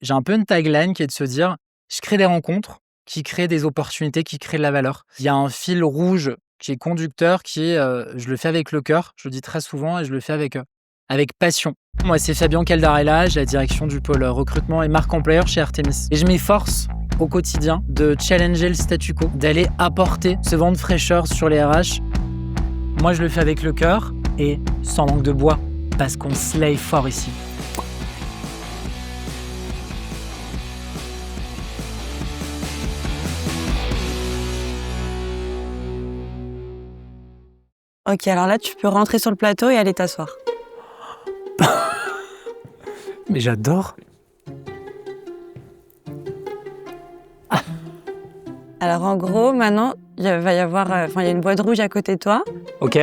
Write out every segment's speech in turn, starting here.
j'ai un peu une tagline qui est de se dire: «Je crée des rencontres qui créent des opportunités, qui créent de la valeur». Il y a un fil rouge qui est conducteur, qui est, je le fais avec le cœur, je le dis très souvent et je le fais avec passion. Moi, c'est Fabien Caldarella, j'ai la direction du pôle, recrutement et marque employeur chez Artemis et je m'efforce au quotidien de challenger le statu quo, d'aller apporter ce vent de fraîcheur sur les RH. Moi, je le fais avec le cœur et sans langue de bois, parce qu'on slay fort ici. Ok, alors là, tu peux rentrer sur le plateau et aller t'asseoir. Mais j'adore. Alors en gros, maintenant, il va y avoir, il y a une boîte rouge à côté de toi. Ok.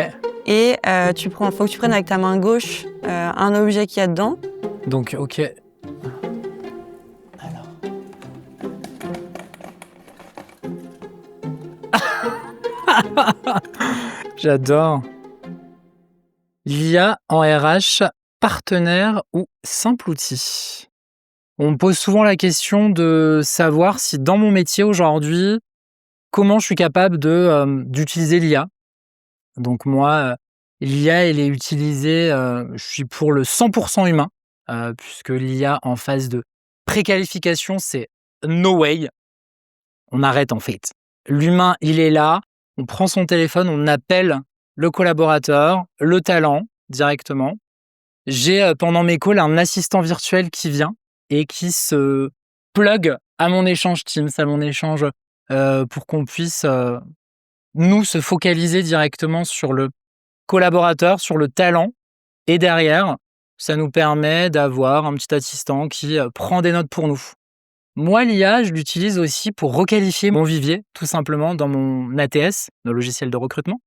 Et faut que tu prennes avec ta main gauche un objet qu'il y a dedans. Donc, ok. Alors. J'adore. L'IA en RH, partenaire ou simple outil? On me pose souvent la question de savoir si dans mon métier aujourd'hui, comment je suis capable d'utiliser l'IA. Donc moi, l'IA, elle est utilisée, je suis pour le 100 humain, puisque l'IA en phase de préqualification, c'est no way. On arrête en fait. L'humain, il est là, on prend son téléphone, on appelle le collaborateur, le talent directement. J'ai, pendant mes calls, un assistant virtuel qui vient et qui se plug à mon échange Teams, à mon échange, pour qu'on puisse, nous, se focaliser directement sur le collaborateur, sur le talent et derrière, ça nous permet d'avoir un petit assistant qui, prend des notes pour nous. Moi, l'IA, je l'utilise aussi pour requalifier mon vivier, tout simplement, dans mon ATS, le logiciel de recrutement.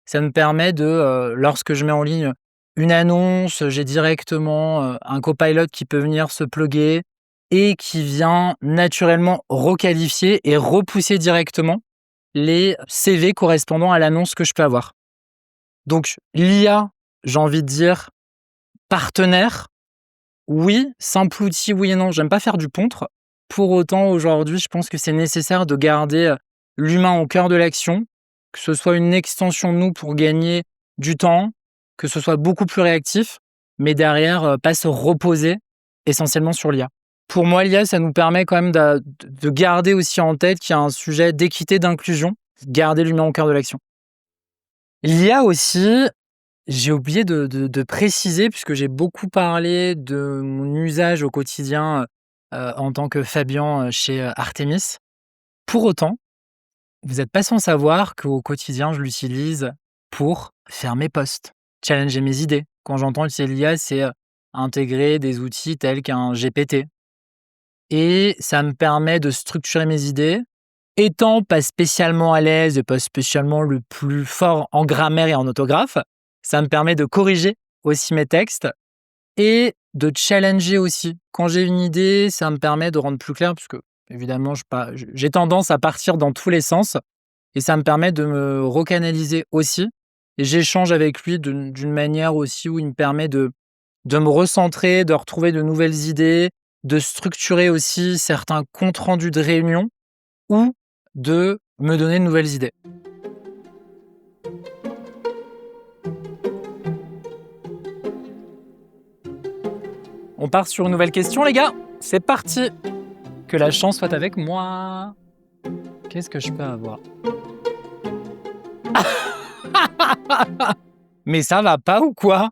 Ça me permet lorsque je mets en ligne une annonce, j'ai directement, un copilot qui peut venir se plugger et qui vient naturellement requalifier et repousser directement les CV correspondant à l'annonce que je peux avoir. Donc l'IA, j'ai envie de dire partenaire, oui, simple outil, oui et non. J'aime pas faire du contre. Pour autant, aujourd'hui, je pense que c'est nécessaire de garder l'humain au cœur de l'action, que ce soit une extension de nous pour gagner du temps, que ce soit beaucoup plus réactif, mais derrière, pas se reposer essentiellement sur l'IA. Pour moi, l'IA, ça nous permet quand même de garder aussi en tête qu'il y a un sujet d'équité, d'inclusion, garder l'humain au cœur de l'action. L'IA aussi, j'ai oublié de préciser, puisque j'ai beaucoup parlé de mon usage au quotidien en tant que Fabien chez Artemis. Pour autant, vous n'êtes pas sans savoir qu'au quotidien, je l'utilise pour faire mes posts, challenger mes idées. Quand j'entends utiliser l'IA, c'est intégrer des outils tels qu'un GPT. Et ça me permet de structurer mes idées. Étant pas spécialement à l'aise et pas spécialement le plus fort en grammaire et en orthographe, ça me permet de corriger aussi mes textes et de challenger aussi. Quand j'ai une idée, ça me permet de rendre plus clair, puisque évidemment, j'ai tendance à partir dans tous les sens et ça me permet de me recanaliser aussi. Et j'échange avec lui d'une manière aussi où il me permet de me recentrer, de retrouver de nouvelles idées, de structurer aussi certains comptes rendus de réunion ou de me donner de nouvelles idées. On part sur une nouvelle question, les gars. C'est parti. Que la chance soit avec moi. Qu'est-ce que je peux avoir? Mais ça va pas ou quoi?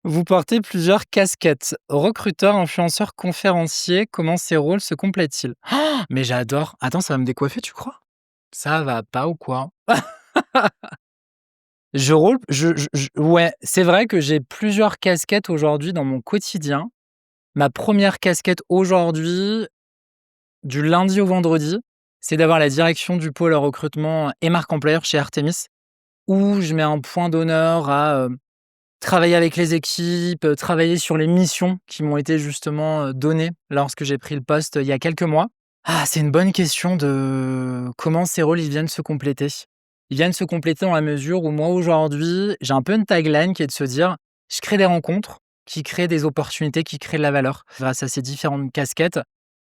Vous portez plusieurs casquettes. Recruteur, influenceur, conférencier, comment ces rôles se complètent-ils? Mais j'adore. Attends, ça va me décoiffer, tu crois? Ça va pas ou quoi? Ouais, c'est vrai que j'ai plusieurs casquettes aujourd'hui dans mon quotidien. Ma première casquette aujourd'hui, du lundi au vendredi, c'est d'avoir la direction du pôle recrutement et marque employeur chez Artemis, où je mets un point d'honneur à travailler avec les équipes, travailler sur les missions qui m'ont été justement données lorsque j'ai pris le poste il y a quelques mois. Ah, c'est une bonne question de comment ces rôles ils viennent se compléter. Ils viennent se compléter dans la mesure où moi aujourd'hui, j'ai un peu une tagline qui est de se dire: «Je crée des rencontres qui crée des opportunités, qui crée de la valeur. Grâce à ces différentes casquettes,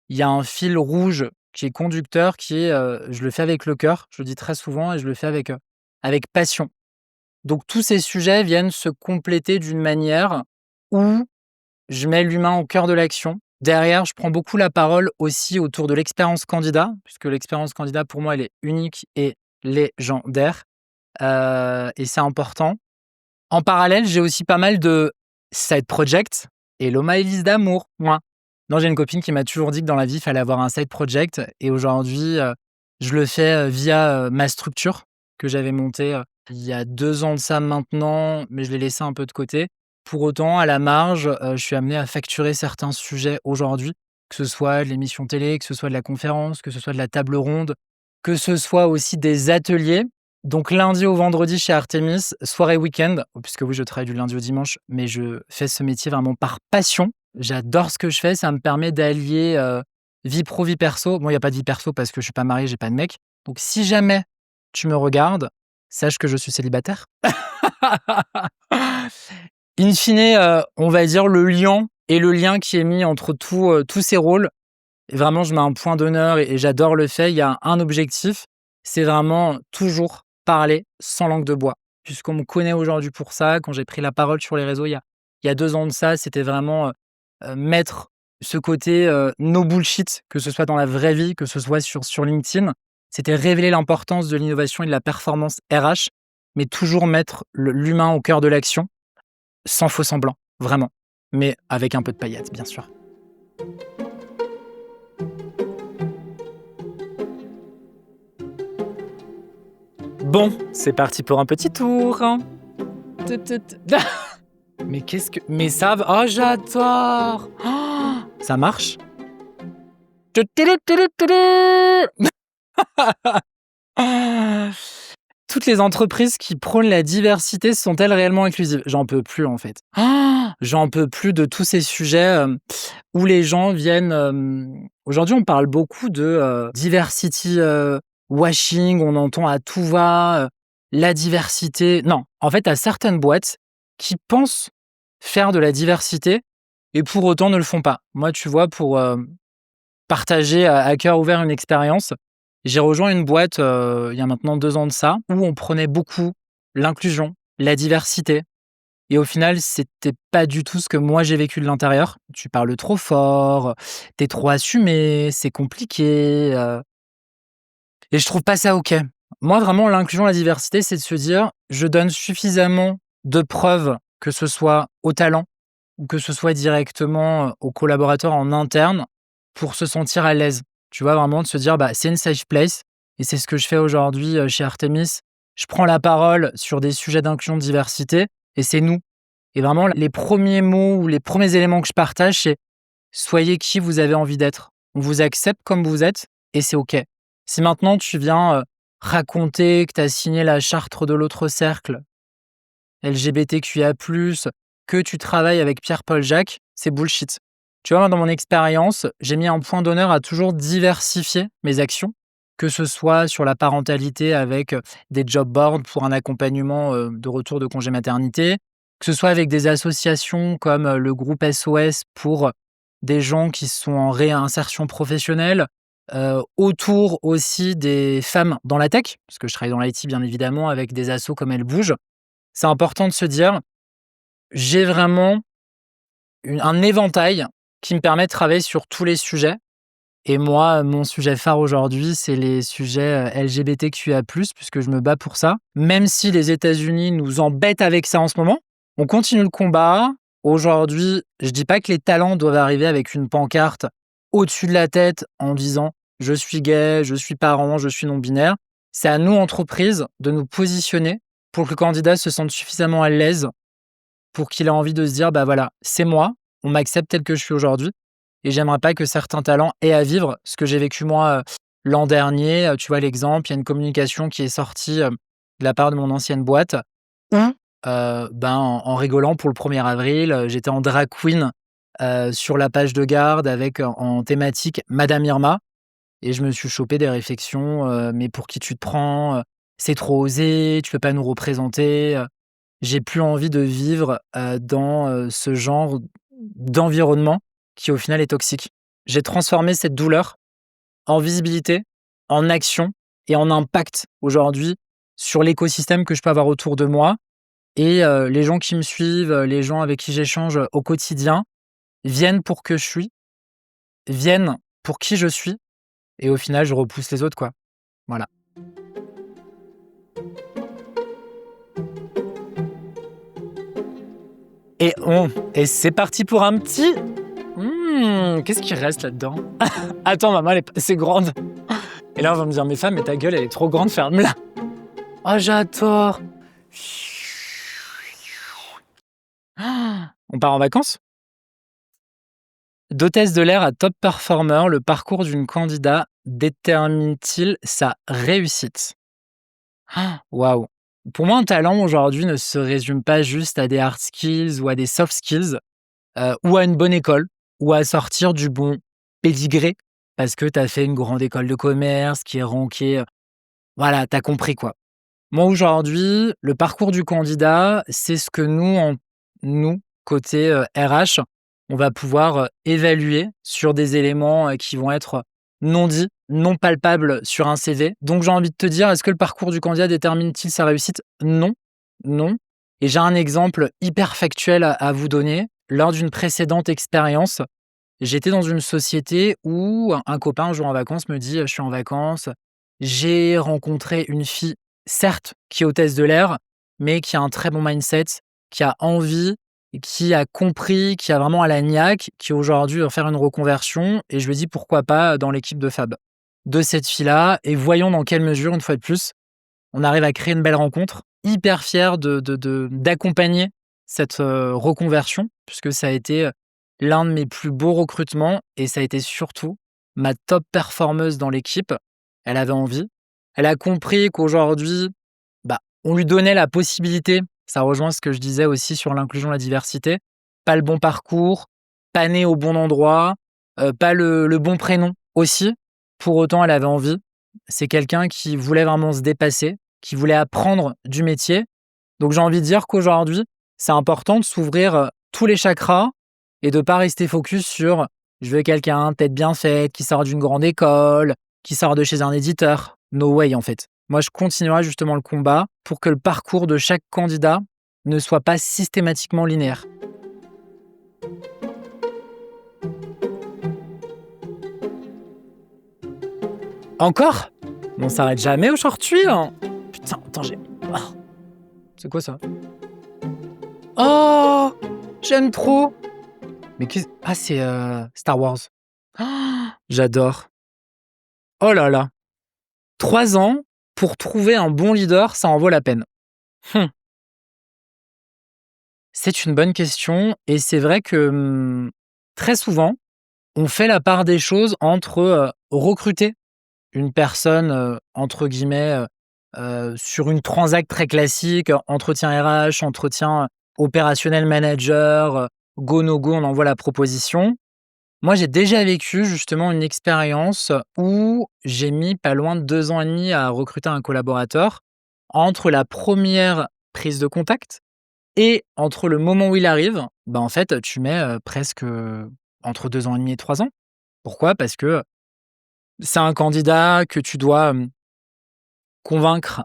il y a un fil rouge qui est conducteur, qui est, je le fais avec le cœur, je le dis très souvent et je le fais avec passion. Donc tous ces sujets viennent se compléter d'une manière où je mets l'humain au cœur de l'action. Derrière, je prends beaucoup la parole aussi autour de l'expérience candidat, puisque l'expérience candidat, pour moi, elle est unique et légendaire, et c'est important. En parallèle, j'ai aussi pas mal de side projects. Hello my liste d'amour, moi. Non, j'ai une copine qui m'a toujours dit que dans la vie, il fallait avoir un side project. Et aujourd'hui, je le fais via ma structure que j'avais montée il y a 2 ans de ça maintenant, mais je l'ai laissé un peu de côté. Pour autant, à la marge, je suis amené à facturer certains sujets aujourd'hui, que ce soit de l'émission télé, que ce soit de la conférence, que ce soit de la table ronde, que ce soit aussi des ateliers. Donc lundi au vendredi chez Artemis, soirée week-end, puisque oui, je travaille du lundi au dimanche, mais je fais ce métier vraiment par passion. J'adore ce que je fais, ça me permet d'allier vie pro, vie perso. Bon, il n'y a pas de vie perso parce que je suis pas marié, j'ai pas de mec. Donc si jamais tu me regardes, sache que je suis célibataire. In fine, on va dire le lien qui est mis entre tous ces rôles. Et vraiment, je mets un point d'honneur et j'adore le fait. Il y a un objectif, c'est vraiment toujours parler sans langue de bois. Puisqu'on me connaît aujourd'hui pour ça, quand j'ai pris la parole sur les réseaux il y a 2 ans de ça, c'était vraiment mettre ce côté no bullshit, que ce soit dans la vraie vie, que ce soit sur LinkedIn. C'était révéler l'importance de l'innovation et de la performance RH, mais toujours mettre l'humain au cœur de l'action, sans faux semblant, vraiment. Mais avec un peu de paillettes, bien sûr. Bon, c'est parti pour un petit tour. Mais qu'est-ce que... Mais ça va... Oh, j'adore. Oh, ça marche. Toutes les entreprises qui prônent la diversité sont-elles réellement inclusives? J'en peux plus, en fait. Oh, j'en peux plus de tous ces sujets où les gens viennent... Aujourd'hui, on parle beaucoup de diversity washing, on entend à tout va la diversité. Non, en fait, il y a certaines boîtes qui pensent faire de la diversité et pour autant ne le font pas. Moi, tu vois, pour partager à cœur ouvert une expérience, j'ai rejoint une boîte il y a maintenant 2 ans de ça, où on prenait beaucoup l'inclusion, la diversité. Et au final, c'était pas du tout ce que moi j'ai vécu de l'intérieur. Tu parles trop fort, t'es trop assumé, c'est compliqué. Et je trouve pas ça OK. Moi, vraiment, l'inclusion, la diversité, c'est de se dire, je donne suffisamment de preuves, que ce soit au talent ou que ce soit directement aux collaborateurs en interne, pour se sentir à l'aise. Tu vois, vraiment de se dire, bah, c'est une safe place. Et c'est ce que je fais aujourd'hui chez Artemis. Je prends la parole sur des sujets d'inclusion, de diversité, et c'est nous. Et vraiment, les premiers mots ou les premiers éléments que je partage, c'est soyez qui vous avez envie d'être. On vous accepte comme vous êtes et c'est OK. Si maintenant tu viens raconter que tu as signé la charte de l'autre cercle, LGBTQIA+, que tu travailles avec Pierre-Paul Jacques, c'est bullshit. Tu vois, moi, dans mon expérience, j'ai mis un point d'honneur à toujours diversifier mes actions, que ce soit sur la parentalité avec des job boards pour un accompagnement de retour de congé maternité, que ce soit avec des associations comme le groupe SOS pour des gens qui sont en réinsertion professionnelle, autour aussi des femmes dans la tech, parce que je travaille dans l'IT bien évidemment avec des assos comme Elle Bouge. C'est important de se dire, j'ai vraiment un éventail qui me permet de travailler sur tous les sujets. Et moi, mon sujet phare aujourd'hui, c'est les sujets LGBTQIA+, puisque je me bats pour ça. Même si les États-Unis nous embêtent avec ça en ce moment, on continue le combat. Aujourd'hui, je dis pas que les talents doivent arriver avec une pancarte au-dessus de la tête en disant « je suis gay, je suis parent, je suis non-binaire ». C'est à nous, entreprises, de nous positionner pour que le candidat se sente suffisamment à l'aise pour qu'il ait envie de se dire « bah voilà, c'est moi, on m'accepte tel que je suis aujourd'hui ». Et j'aimerais pas que certains talents aient à vivre ce que j'ai vécu moi l'an dernier. Tu vois l'exemple, il y a une communication qui est sortie de la part de mon ancienne boîte où, en rigolant pour le 1er avril, j'étais en drag queen sur la page de garde avec en thématique Madame Irma. Et je me suis chopé des réflexions, mais pour qui tu te prends? C'est trop osé, tu peux pas nous représenter. j'ai plus envie de vivre, dans, ce genre d'environnement qui, au final, est toxique. J'ai transformé cette douleur en visibilité, en action et en impact aujourd'hui sur l'écosystème que je peux avoir autour de moi et les gens qui me suivent, les gens avec qui j'échange, au quotidien viennent pour que je suis, viennent pour qui je suis et au final, je repousse les autres, quoi. Voilà. Et c'est parti pour un petit qu'est-ce qui reste là-dedans? Attends, maman, elle est c'est grande. Et là, on va me dire: «Mais femme, mais ta gueule, elle est trop grande, ferme-la». Oh, j'adore. On part en vacances? D'hôtesse de l'air à top performer, le parcours d'une candidate détermine-t-il sa réussite? Waouh! Pour moi, un talent aujourd'hui ne se résume pas juste à des hard skills ou à des soft skills, ou à une bonne école, ou à sortir du bon pédigré parce que tu as fait une grande école de commerce qui est rankée, voilà, tu as compris, quoi. Moi, aujourd'hui, le parcours du candidat, c'est ce que nous, côté, RH, on va pouvoir, évaluer sur des éléments, qui vont être non dits, non palpables sur un CV. Donc j'ai envie de te dire, est-ce que le parcours du candidat détermine-t-il sa réussite? Non, non et j'ai un exemple hyper factuel à vous donner. Lors d'une précédente expérience, j'étais dans une société où un copain, un jour en vacances, me dit: «Je suis en vacances, j'ai rencontré une fille, certes, qui est hôtesse de l'air, mais qui a un très bon mindset, qui a envie, et qui a compris, qui a vraiment à la niaque, qui aujourd'hui va faire une reconversion» et je lui ai dit: «Pourquoi pas dans l'équipe de Fab?» De cette fille-là et voyons dans quelle mesure, une fois de plus, on arrive à créer une belle rencontre. Hyper fier d'accompagner cette, reconversion puisque ça a été, l'un de mes plus beaux recrutements et ça a été surtout ma top performeuse dans l'équipe. Elle avait envie. Elle a compris qu'aujourd'hui, bah, on lui donnait la possibilité, ça rejoint ce que je disais aussi sur l'inclusion, la diversité, pas le bon parcours, pas né au bon endroit, pas le bon prénom aussi. Pour autant, elle avait envie. C'est quelqu'un qui voulait vraiment se dépasser, qui voulait apprendre du métier. Donc j'ai envie de dire qu'aujourd'hui, c'est important de s'ouvrir, tous les chakras et de pas rester focus sur: «Je veux quelqu'un, tête bien faite, qui sort d'une grande école, qui sort de chez un éditeur». No way, en fait. Moi, je continuerai justement le combat pour que le parcours de chaque candidat ne soit pas systématiquement linéaire. Encore? Mais on s'arrête jamais aujourd'hui, hein! Putain, attends, j'ai ah, c'est quoi ça? Oh! J'aime trop! Mais c'est, Star Wars. Ah, j'adore. Oh là là! 3 ans pour trouver un bon leader, ça en vaut la peine. Mmh. C'est une bonne question et c'est vrai que, très souvent, on fait la part des choses entre, recruter une personne, entre guillemets, sur une transac très classique, entretien RH, entretien, opérationnel manager, go, no go, on envoie la proposition. Moi, j'ai déjà vécu justement une expérience où j'ai mis pas loin de 2 ans et demi à recruter un collaborateur. Entre la première prise de contact et entre le moment où il arrive, bah, en fait, tu mets, presque, entre 2 ans et demi et 3 ans. Pourquoi? Parce que c'est un candidat que tu dois, convaincre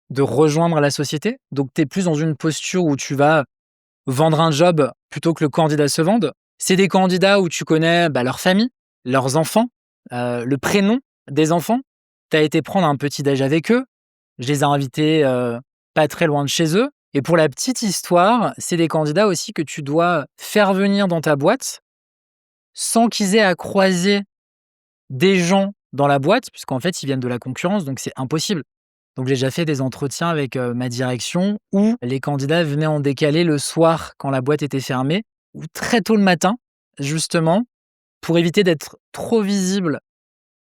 de rejoindre la société. Donc tu es plus dans une posture où tu vas vendre un job plutôt que le candidat se vende. C'est des candidats où tu connais, bah, leur famille, leurs enfants, le prénom des enfants. Tu as été prendre un petit déj avec eux. Je les ai invités, pas très loin de chez eux et pour la petite histoire, c'est des candidats aussi que tu dois faire venir dans ta boîte sans qu'ils aient à croiser des gens dans la boîte puisqu'en fait, ils viennent de la concurrence, donc c'est impossible. Donc j'ai déjà fait des entretiens avec, ma direction où les candidats venaient en décalé le soir quand la boîte était fermée ou très tôt le matin, justement, pour éviter d'être trop visible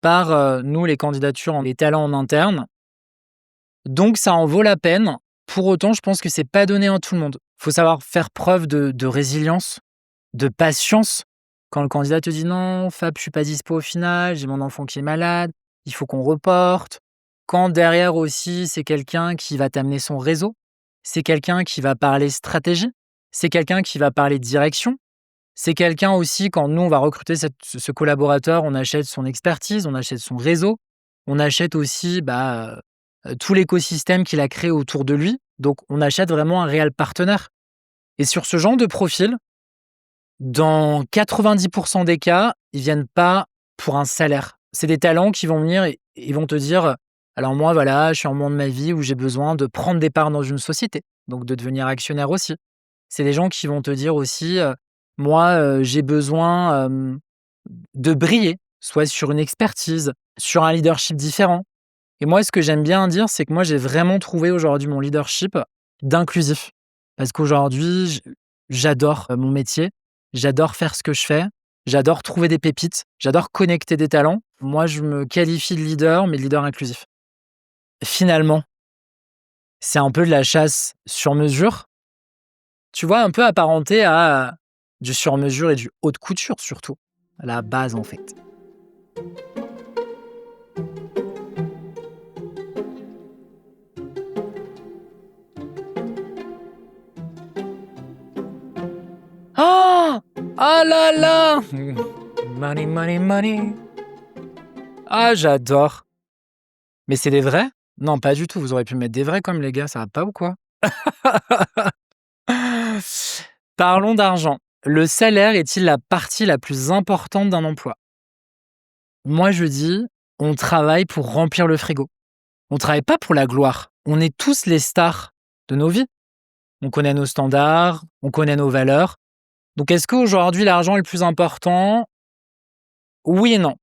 par, nous les candidatures les talents en interne. Donc ça en vaut la peine. Pour autant, je pense que c'est pas donné à tout le monde. Faut savoir faire preuve de résilience, de patience. Quand le candidat te dit: «Non, Fab, je suis pas dispo au final, j'ai mon enfant qui est malade, il faut qu'on reporte». Quand derrière aussi, c'est quelqu'un qui va t'amener son réseau. C'est quelqu'un qui va parler stratégie. C'est quelqu'un qui va parler direction. C'est quelqu'un aussi, quand nous, on va recruter ce collaborateur, on achète son expertise, on achète son réseau, on achète aussi tout l'écosystème qu'il a créé autour de lui. Donc, on achète vraiment un réel partenaire. Et sur ce genre de profil, dans 90% des cas, ils viennent pas pour un salaire. C'est des talents qui vont venir et ils vont te dire: «Alors moi, voilà, je suis à un moment de ma vie où j'ai besoin de prendre des parts dans une société», donc de devenir actionnaire aussi. C'est des gens qui vont te dire aussi: «Moi, j'ai besoin, de briller», soit sur une expertise, sur un leadership différent. Et moi, ce que j'aime bien dire, c'est que moi, j'ai vraiment trouvé aujourd'hui mon leadership d'inclusif. Parce qu'aujourd'hui, j'adore mon métier, j'adore faire ce que je fais, j'adore trouver des pépites, j'adore connecter des talents. Moi, je me qualifie de leader, mais leader inclusif. Finalement, c'est un peu de la chasse sur mesure, tu vois, un peu apparenté à du sur mesure et du haute couture surtout, à la base en fait. Ah! Ah là là! Money, money, money. Ah, j'adore. Mais c'est des vrais? Non, pas du tout. Vous auriez pu mettre des vrais comme les gars, ça va pas ou quoi? Parlons d'argent. Le salaire est-il la partie la plus importante d'un emploi? Moi, je dis, on travaille pour remplir le frigo. On travaille pas pour la gloire. On est tous les stars de nos vies. On connaît nos standards, on connaît nos valeurs. Donc, est-ce qu'aujourd'hui, l'argent est le plus important? Oui et non.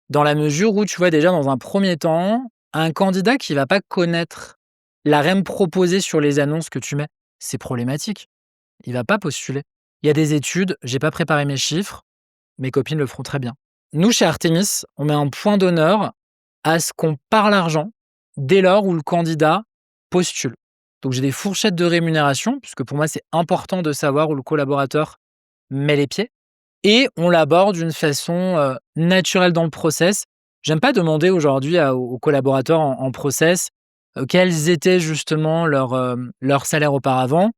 Dans la mesure où, tu vois, déjà, dans un premier temps, un candidat qui va pas connaître la REM proposée sur les annonces que tu mets, c'est problématique. Il va pas postuler. Il y a des études, j'ai pas préparé mes chiffres, mes copines le feront très bien. Nous, chez Artemis, on met un point d'honneur à ce qu'on parle argent dès lors où le candidat postule. Donc, j'ai des fourchettes de rémunération, puisque pour moi, c'est important de savoir où le collaborateur met les pieds. Et on l'aborde d'une façon naturelle dans le process. J'aime pas demander aujourd'hui aux collaborateurs en process quels étaient justement leurs salaires auparavant.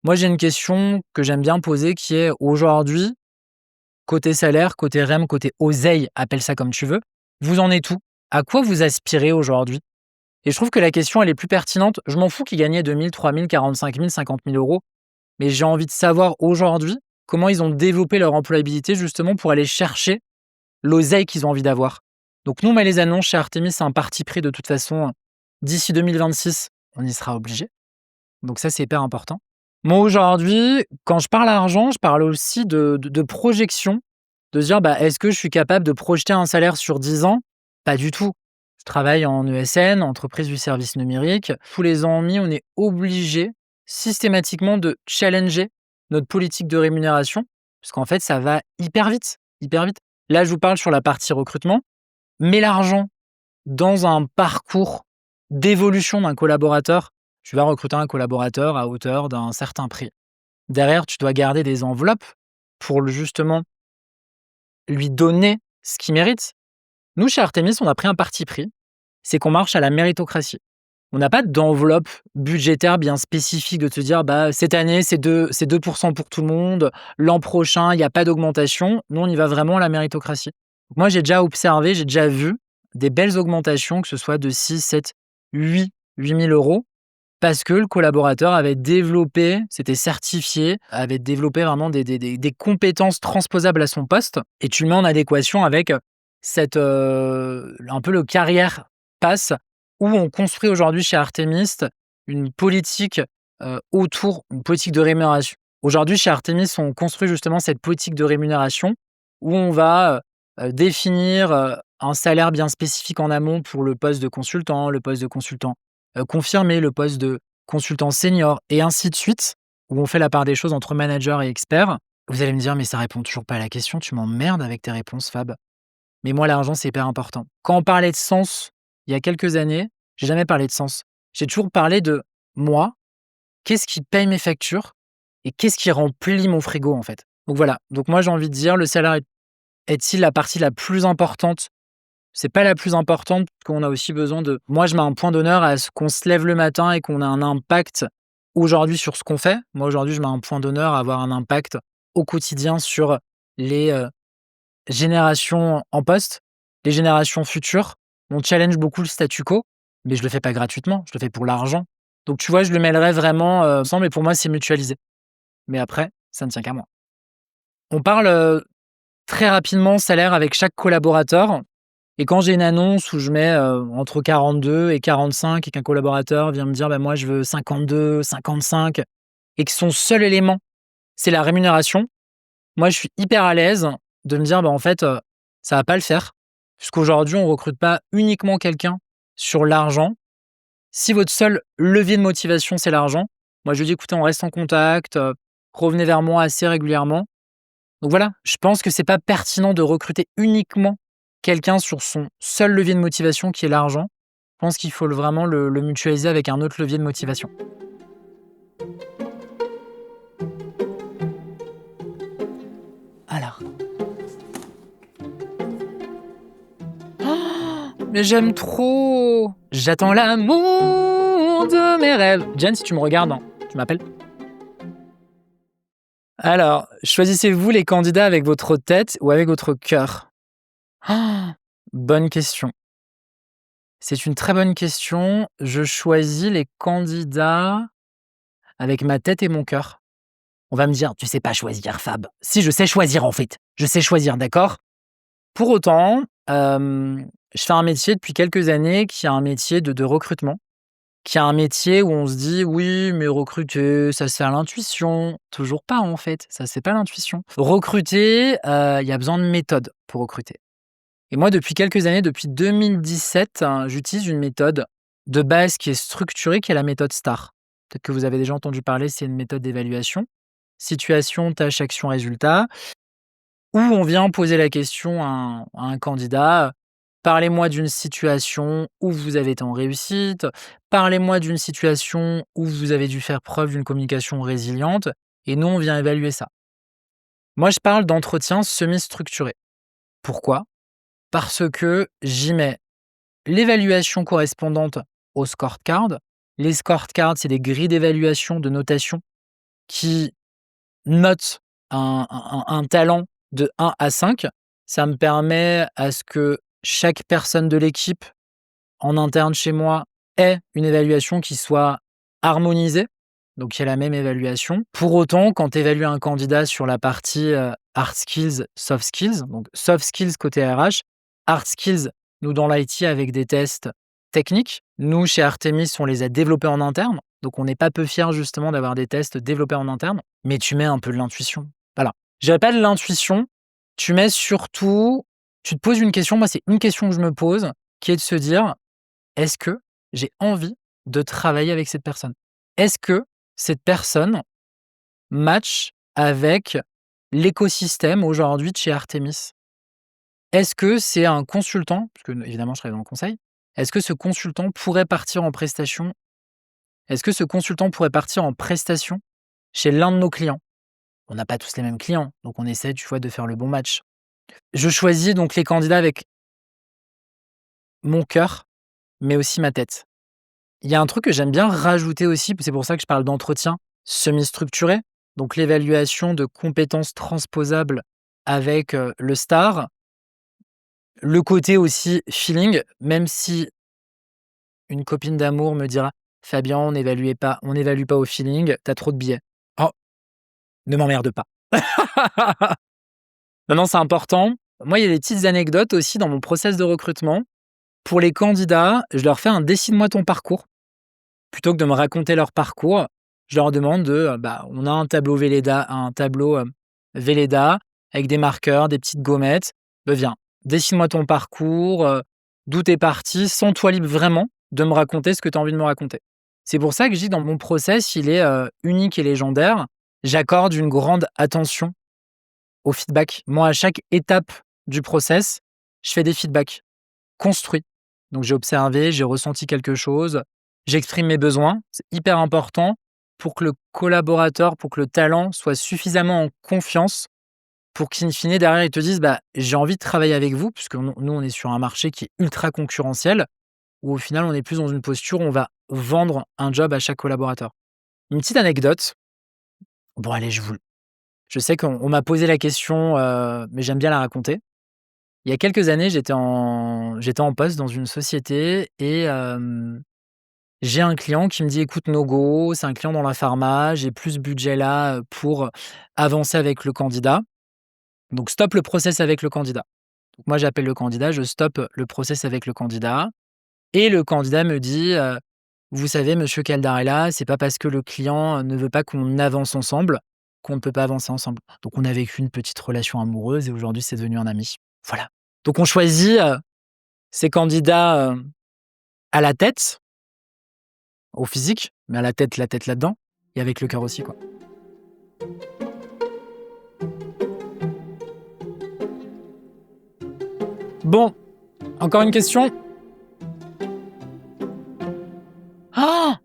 Moi, j'ai une question que j'aime bien poser qui est aujourd'hui, côté salaire, côté REM, côté oseille, appelle ça comme tu veux, vous en êtes où? À quoi vous aspirez aujourd'hui? Et je trouve que la question, elle est plus pertinente. Je m'en fous qu'ils gagnaient 2 000, 3 000, 45 000, 50 000 euros, mais j'ai envie de savoir aujourd'hui comment ils ont développé leur employabilité justement pour aller chercher l'oseille qu'ils ont envie d'avoir. Donc nous, on met les annonces chez Artemis, c'est un parti pris de toute façon. D'ici 2026, on y sera obligé. Donc ça, c'est hyper important. Moi, aujourd'hui, quand je parle argent, je parle aussi de projection, de se dire, est-ce que je suis capable de projeter un salaire sur 10 ans? Pas du tout. Je travaille en ESN, entreprise du service numérique. Tous les ans et demi, on est obligé systématiquement de challenger notre politique de rémunération, parce qu'en fait, ça va hyper vite, hyper vite. Là, je vous parle sur la partie recrutement, mais l'argent dans un parcours d'évolution d'un collaborateur, tu vas recruter un collaborateur à hauteur d'un certain prix. Derrière, tu dois garder des enveloppes pour justement lui donner ce qu'il mérite. Nous, chez Artemis, on a pris un parti pris, c'est qu'on marche à la méritocratie. On n'a pas d'enveloppe budgétaire bien spécifique de te dire cette année c'est 2% pour tout le monde, l'an prochain il n'y a pas d'augmentation. Nous, on y va vraiment à la méritocratie. Donc moi, j'ai déjà observé, j'ai déjà vu des belles augmentations, que ce soit de 6, 7, 8 000 euros, parce que le collaborateur avait développé, c'était certifié, avait développé vraiment des compétences transposables à son poste, et tu le mets en adéquation avec un peu le carrière pass, où on construit aujourd'hui chez Artemis une politique une politique de rémunération. Aujourd'hui, chez Artemis, on construit justement cette politique de rémunération où on va définir un salaire bien spécifique en amont pour le poste de consultant confirmé, le poste de consultant senior et ainsi de suite, où on fait la part des choses entre manager et expert. Vous allez me dire, mais ça répond toujours pas à la question, tu m'emmerdes avec tes réponses, Fab. Mais moi, l'argent, c'est hyper important. Quand on parlait de sens, il y a quelques années, j'ai jamais parlé de sens. J'ai toujours parlé de moi, qu'est-ce qui paye mes factures et qu'est-ce qui remplit mon frigo, en fait. Donc voilà. Donc moi, j'ai envie de dire, le salaire est-il la partie la plus importante? C'est pas la plus importante, parce qu'on a aussi besoin de... Moi, je mets un point d'honneur à ce qu'on se lève le matin et qu'on a un impact aujourd'hui sur ce qu'on fait. Moi, aujourd'hui, je mets un point d'honneur à avoir un impact au quotidien sur les, générations en poste, les générations futures. On challenge beaucoup le statu quo, mais je le fais pas gratuitement, je le fais pour l'argent. Donc tu vois, je le mêlerais vraiment, ensemble et pour moi, c'est mutualisé. Mais après, ça ne tient qu'à moi. On parle, très rapidement salaire avec chaque collaborateur et quand j'ai une annonce où je mets, entre 42 et 45 et qu'un collaborateur vient me dire: «Bah, moi, je veux 52, 55» et que son seul élément, c'est la rémunération, moi, je suis hyper à l'aise de me dire: «Bah, en fait, ça va pas le faire». Puisqu'aujourd'hui, on recrute pas uniquement quelqu'un sur l'argent. Si votre seul levier de motivation, c'est l'argent, moi, je lui dis: «Écoutez, on reste en contact, revenez vers moi assez régulièrement». Donc voilà, je pense que c'est pas pertinent de recruter uniquement quelqu'un sur son seul levier de motivation qui est l'argent. Je pense qu'il faut vraiment le mutualiser avec un autre levier de motivation. Alors. Mais j'aime trop! J'attends l'amour de mes rêves. Jen, si tu me regardes, hein, tu m'appelles? Alors, choisissez-vous les candidats avec votre tête ou avec votre cœur? Bonne question. C'est une très bonne question. Je choisis les candidats avec ma tête et mon cœur. On va me dire: «Tu sais pas choisir, Fab». Si, je sais choisir, en fait. Je sais choisir, d'accord? Pour autant, je fais un métier depuis quelques années qui est un métier de recrutement, qui est un métier où on se dit: «Oui, mais recruter, ça se fait à l'intuition». Toujours pas, en fait, ça se fait pas à l'intuition. Recruter, il y a besoin de méthode pour recruter. Et moi, depuis quelques années, depuis 2017, j'utilise une méthode de base qui est structurée, qui est la méthode STAR. Peut-être que vous avez déjà entendu parler, c'est une méthode d'évaluation. Situation, tâche, action, résultat, où on vient poser la question à un candidat: «Parlez-moi d'une situation où vous avez été en réussite, parlez-moi d'une situation où vous avez dû faire preuve d'une communication résiliente» et nous, on vient évaluer ça. Moi, je parle d'entretien semi-structuré. Pourquoi? Parce que j'y mets l'évaluation correspondante aux scorecards. Les scorecards, c'est des grilles d'évaluation, de notation qui notent un talent de 1 à 5. Ça me permet à ce que chaque personne de l'équipe en interne chez moi ait une évaluation qui soit harmonisée, donc il y a la même évaluation. Pour autant, quand tu évalues un candidat sur la partie, hard skills, soft skills, donc soft skills côté RH, hard skills, nous dans l'IT avec des tests techniques. Nous, chez Artemis, on les a développés en interne, donc on n'est pas peu fiers justement d'avoir des tests développés en interne, mais tu mets un peu de l'intuition. Voilà. Je dirais pas de l'intuition, tu mets surtout tu te poses une question, moi c'est une question que je me pose, qui est de se dire: «Est-ce que j'ai envie de travailler avec cette personne? Est-ce que cette personne match avec l'écosystème aujourd'hui de chez Artemis? Est-ce que c'est un consultant?» parce que évidemment je travaille dans le conseil. «Est-ce que ce consultant pourrait partir en prestation? Est-ce que ce consultant pourrait partir en prestation chez l'un de nos clients?» On n'a pas tous les mêmes clients, donc on essaie, tu vois, de faire le bon match. Je choisis donc les candidats avec mon cœur, mais aussi ma tête. Il y a un truc que j'aime bien rajouter aussi, c'est pour ça que je parle d'entretien semi-structuré, donc l'évaluation de compétences transposables avec, le STAR. Le côté aussi feeling, même si une copine d'amour me dira: «Fabien, on n'évalue pas au feeling, tu as trop de biais». Oh, ne m'emmerde pas. Non, non, c'est important. Moi, il y a des petites anecdotes aussi dans mon process de recrutement. Pour les candidats, je leur fais un «dessine-moi ton parcours». Plutôt que de me raconter leur parcours, je leur demande on a un tableau, Velleda avec des marqueurs, des petites gommettes. Viens, dessine-moi ton parcours, d'où tu es parti, sens-toi libre vraiment de me raconter ce que tu as envie de me raconter. C'est pour ça que je dis dans mon process, il est, unique et légendaire. J'accorde une grande attention au feedback. Moi, à chaque étape du process, je fais des feedbacks construits. Donc j'ai observé, j'ai ressenti quelque chose, j'exprime mes besoins. C'est hyper important pour que le collaborateur, pour que le talent soit suffisamment en confiance pour qu'in fine, derrière, ils te disent: «Bah, j'ai envie de travailler avec vous», puisque nous, on est sur un marché qui est ultra concurrentiel, où au final, on est plus dans une posture où on va vendre un job à chaque collaborateur. Une petite anecdote. Bon allez, je sais qu'on m'a posé la question, mais j'aime bien la raconter. Il y a quelques années, j'étais en poste dans une société et j'ai un client qui me dit: «Écoute, no go, c'est un client dans la pharma, j'ai plus ce budget là, pour avancer avec le candidat, donc stop le process avec le candidat». Donc moi, j'appelle le candidat, je stoppe le process avec le candidat et le candidat me dit, «Vous savez monsieur Caldarella, c'est pas parce que le client ne veut pas qu'on avance ensemble, qu'on ne peut pas avancer ensemble». Donc on a vécu une petite relation amoureuse et aujourd'hui c'est devenu un ami. Voilà. Donc on choisit, ses candidats, à la tête, au physique, mais à la tête là-dedans et avec le cœur aussi, quoi. Bon, encore une question? Ah!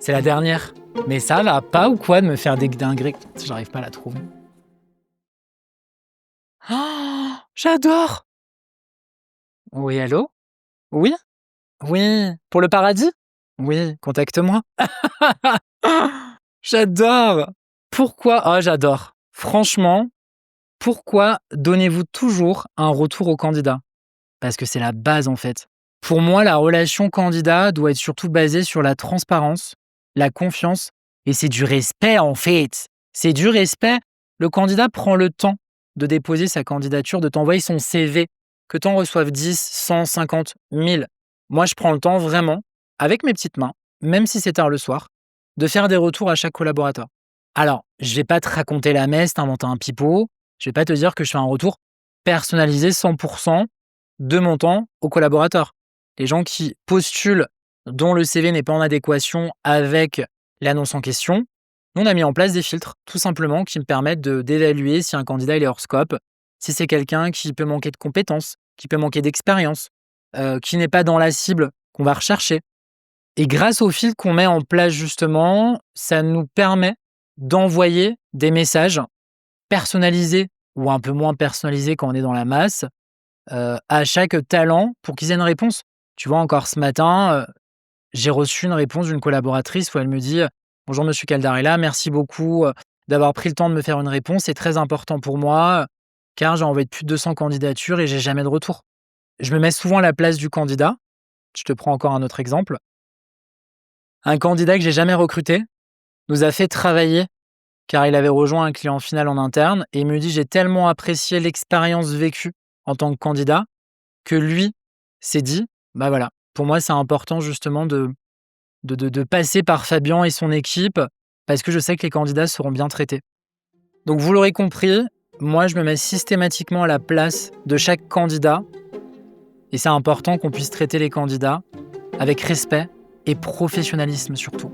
C'est la dernière. Mais ça va pas ou quoi de me faire des dingueries? J'arrive pas à la trouver. Ah! J'adore! Oui, allô? Oui? Oui, pour le paradis? Oui, contacte-moi. J'adore! Pourquoi? Ah, j'adore. Franchement, pourquoi donnez-vous toujours un retour au candidat? Parce que c'est la base, en fait. Pour moi, la relation candidat doit être surtout basée sur la transparence, la confiance et c'est du respect, en fait. C'est du respect. Le candidat prend le temps de déposer sa candidature, de t'envoyer son CV, que tu en reçoives 10, 100, 50, 1000. Moi, je prends le temps vraiment, avec mes petites mains, même si c'est tard le soir, de faire des retours à chaque collaborateur. Alors, je vais pas te raconter la messe, t'inventer un pipeau, je vais pas te dire que je fais un retour personnalisé 100% de mon temps aux collaborateurs. Les gens qui postulent, dont le CV n'est pas en adéquation avec l'annonce en question, on a mis en place des filtres, tout simplement, qui me permettent d'évaluer si un candidat il est hors scope, si c'est quelqu'un qui peut manquer de compétences, qui peut manquer d'expérience, qui n'est pas dans la cible qu'on va rechercher. Et grâce aux filtres qu'on met en place justement, ça nous permet d'envoyer des messages personnalisés ou un peu moins personnalisés quand on est dans la masse, à chaque talent pour qu'ils aient une réponse. Tu vois, encore ce matin, j'ai reçu une réponse d'une collaboratrice où elle me dit: «Bonjour monsieur Caldarella, merci beaucoup, d'avoir pris le temps de me faire une réponse. C'est très important pour moi, car j'ai envoyé plus de 200 candidatures et j'ai jamais de retour». Je me mets souvent à la place du candidat. Je te prends encore un autre exemple. Un candidat que j'ai jamais recruté nous a fait travailler car il avait rejoint un client final en interne et il me dit: «J'ai tellement apprécié l'expérience vécue en tant que candidat que lui s'est dit: "Bah, voilà, pour moi, c'est important justement de passer par Fabien et son équipe parce que je sais que les candidats seront bien traités"». Donc vous l'aurez compris, moi, je me mets systématiquement à la place de chaque candidat et c'est important qu'on puisse traiter les candidats avec respect et professionnalisme surtout.